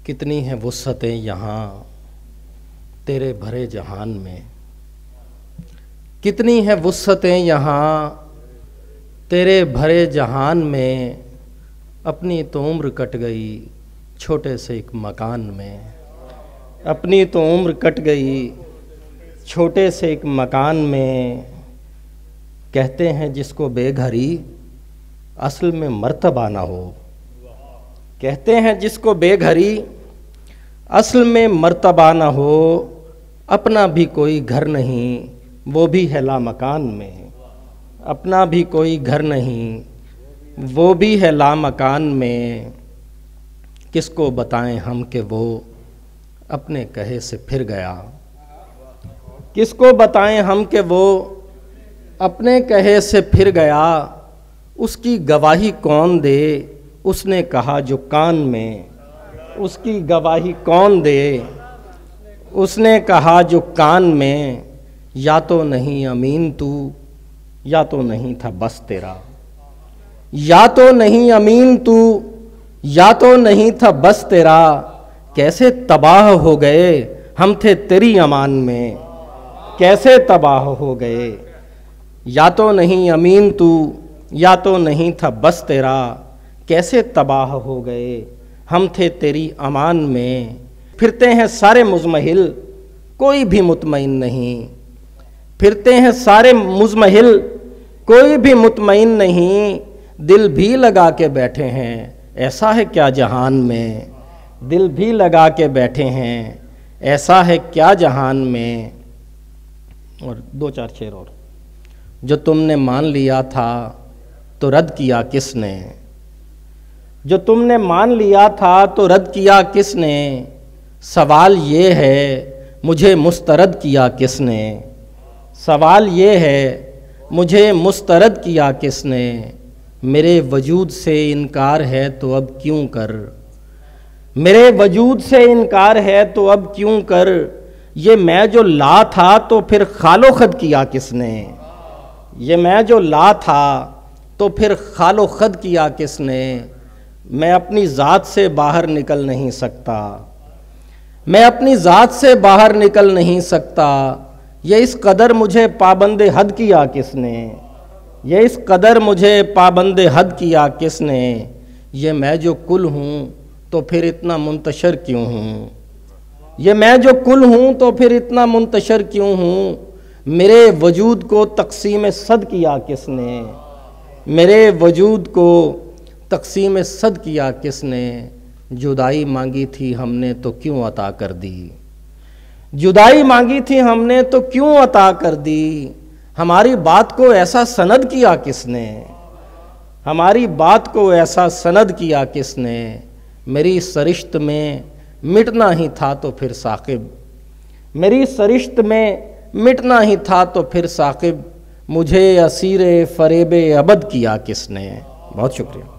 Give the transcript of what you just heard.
कितनी हैं वुस्अतें यहाँ तेरे भरे जहान में, कितनी हैं वुस्अतें यहाँ तेरे भरे जहान में। अपनी तो उम्र कट गई छोटे से एक मकान में, अपनी तो उम्र कट गई छोटे से एक मकान में। कहते हैं जिसको बेघरी असल में मर्तबा ना हो, कहते हैं जिसको बेघरी असल में मर्तबा ना हो। अपना भी कोई घर नहीं वो भी है लामकान में, अपना भी कोई घर नहीं वो भी है लामकान में। किसको बताएं हम कि वो अपने कहे से फिर गया, किसको बताएं हम कि वो अपने कहे से फिर गया। उसकी गवाही कौन दे उसने कहा जो कान में, उसकी गवाही कौन दे उसने कहा जो कान में। या तो नहीं अमीन तू या तो नहीं था बस तेरा, या तो नहीं अमीन तू या तो नहीं था बस तेरा। कैसे तबाह हो गए हम थे तेरी अमान में, कैसे तबाह हो गए। या तो नहीं अमीन तू या तो नहीं था बस तेरा, कैसे तबाह हो गए हम थे तेरी अमान में। फिरते हैं सारे मुज़महिल कोई भी मुतमईन नहीं, फिरते हैं सारे मुज़महिल कोई भी मुतमईन नहीं। दिल भी लगा के बैठे हैं ऐसा है क्या जहान में, दिल भी लगा के बैठे हैं ऐसा है क्या जहान में। और दो चार शेर और। जो तुमने मान लिया था तो रद्द किया किसने, जो तुमने मान लिया था तो रद्द किया किसने। सवाल ये है मुझे मुस्तरद किया किसने, सवाल ये है मुझे मुस्तरद किया किसने। मेरे वजूद से इनकार है तो अब क्यों कर, मेरे वजूद से इनकार है तो अब क्यों कर। ये मैं जो ला था तो फिर खालो खद किया किसने, ये मैं जो ला था तो फिर खालो खद किया किसने। मैं अपनी ज़ात से बाहर निकल नहीं सकता, मैं अपनी ज़ात से बाहर निकल नहीं सकता। ये इस कदर मुझे पाबंदे हद किया किसने, ये इस कदर मुझे पाबंदे हद किया किसने। ये मैं जो कुल हूँ तो फिर इतना मुंतशर क्यों हूँ, ये मैं जो कुल हूँ तो फिर इतना मुंतशर क्यों हूँ। मेरे वजूद को तक़सीम सद किया किसने, मेरे वजूद को तक़सीम सद किया किसने। जुदाई मांगी थी हमने तो क्यों अता कर दी, जुदाई मांगी थी हमने तो क्यों अता कर दी। हमारी बात को ऐसा सनद किया किसने, हमारी बात को ऐसा सनद किया किसने। मेरी सरिश्त में मिटना ही था तो फिर साकिब, मेरी सरिश्त में मिटना ही था तो फिर साकिब। मुझे असीरे फरेबे अबद किया किसने। बहुत शुक्रिया।